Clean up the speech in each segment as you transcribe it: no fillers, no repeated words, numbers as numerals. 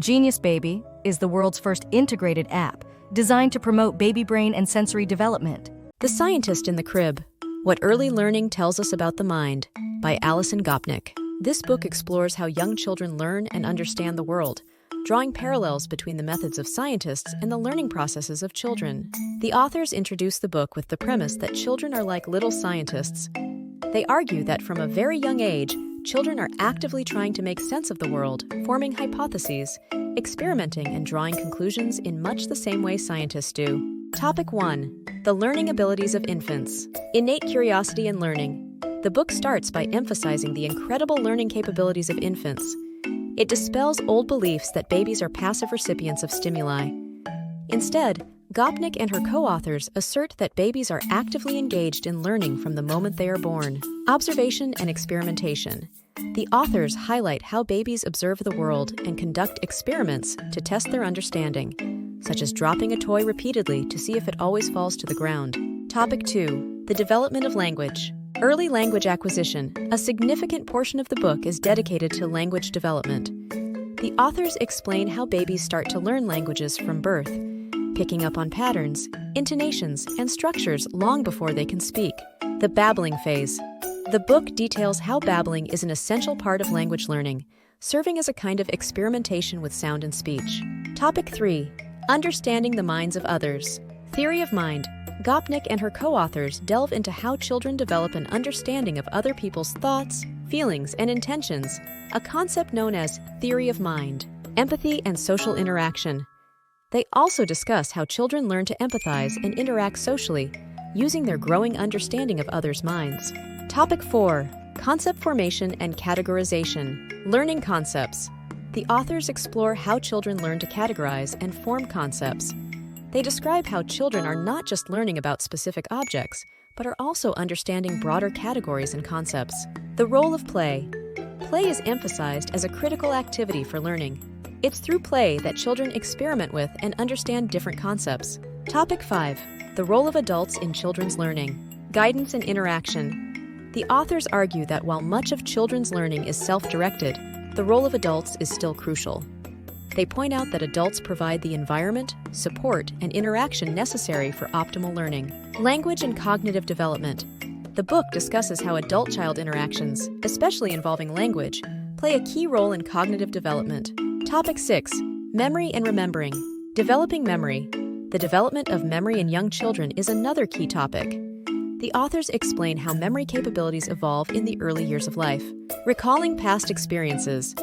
Genius Baby is the world's first integrated app designed to promote baby brain and sensory development. The Scientist in the Crib: What Early Learning Tells Us About the Mind by Alison Gopnik. This book explores how young children learn and understand the world, drawing parallels between the methods of scientists and the learning processes of children. The authors introduce the book with the premise that children are like little scientists. They argue that from a very young age, children are actively trying to make sense of the world, forming hypotheses, experimenting and drawing conclusions in much the same way scientists do. Topic 1. The Learning Abilities of Infants. Innate Curiosity and Learning. The book starts by emphasizing the incredible learning capabilities of infants. It dispels old beliefs that babies are passive recipients of stimuli. Instead, Gopnik and her co-authors assert that babies are actively engaged in learning from the moment they are born. Observation and experimentation. The authors highlight how babies observe the world and conduct experiments to test their understanding, such as dropping a toy repeatedly to see if it always falls to the ground. Topic 2. The Development of Language. Early language acquisition. A significant portion of the book is dedicated to language development. The authors explain how babies start to learn languages from birth, picking up on patterns, intonations, and structures long before they can speak. The babbling phase. The book details how babbling is an essential part of language learning, serving as a kind of experimentation with sound and speech. Topic 3. Understanding the minds of others. Theory of mind. Gopnik and her co-authors delve into how children develop an understanding of other people's thoughts, feelings, and intentions, a concept known as theory of mind. Empathy and social interaction. They also discuss how children learn to empathize and interact socially, using their growing understanding of others' minds. Topic 4. Concept formation and categorization. Learning concepts. The authors explore how children learn to categorize and form concepts. They describe how children are not just learning about specific objects, but are also understanding broader categories and concepts. The role of play. Play is emphasized as a critical activity for learning. It's through play that children experiment with and understand different concepts. Topic 5. The role of adults in children's learning. Guidance and interaction. The authors argue that while much of children's learning is self-directed, the role of adults is still crucial. They point out that adults provide the environment, support, and interaction necessary for optimal learning. Language and cognitive development. The book discusses how adult-child interactions, especially involving language, play a key role in cognitive development. Topic 6. Memory and remembering. Developing memory. The development of memory in young children is another key topic. The authors explain how memory capabilities evolve in the early years of life. Recalling past experiences.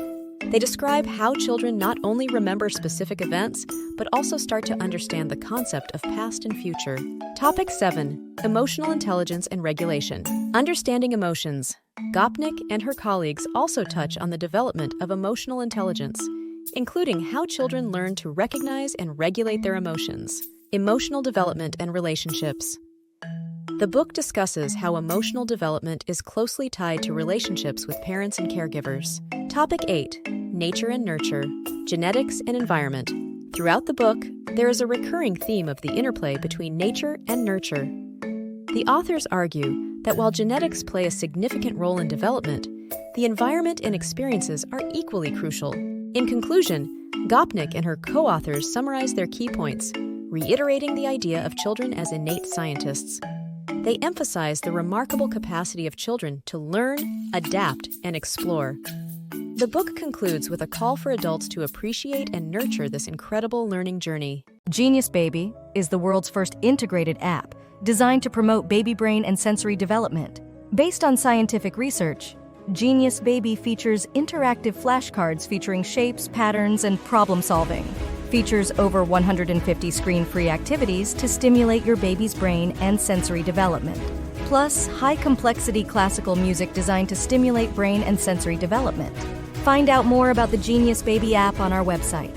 They describe how children not only remember specific events, but also start to understand the concept of past and future. Topic 7. Emotional intelligence and regulation. Understanding emotions. Gopnik and her colleagues also touch on the development of emotional intelligence, including how children learn to recognize and regulate their emotions. Emotional development and relationships. The book discusses how emotional development is closely tied to relationships with parents and caregivers. Topic 8. Nature and nurture. Genetics and environment. Throughout the book, there is a recurring theme of the interplay between nature and nurture. The authors argue that while genetics play a significant role in development, the environment and experiences are equally crucial. In conclusion, Gopnik and her co-authors summarize their key points, reiterating the idea of children as innate scientists. They emphasize the remarkable capacity of children to learn, adapt, and explore. The book concludes with a call for adults to appreciate and nurture this incredible learning journey. Genius Baby is the world's first integrated app designed to promote baby brain and sensory development. Based on scientific research, Genius Baby features interactive flashcards featuring shapes, patterns, and problem-solving. Features over 150 screen-free activities to stimulate your baby's brain and sensory development. Plus, high-complexity classical music designed to stimulate brain and sensory development. Find out more about the Genius Baby app on our website.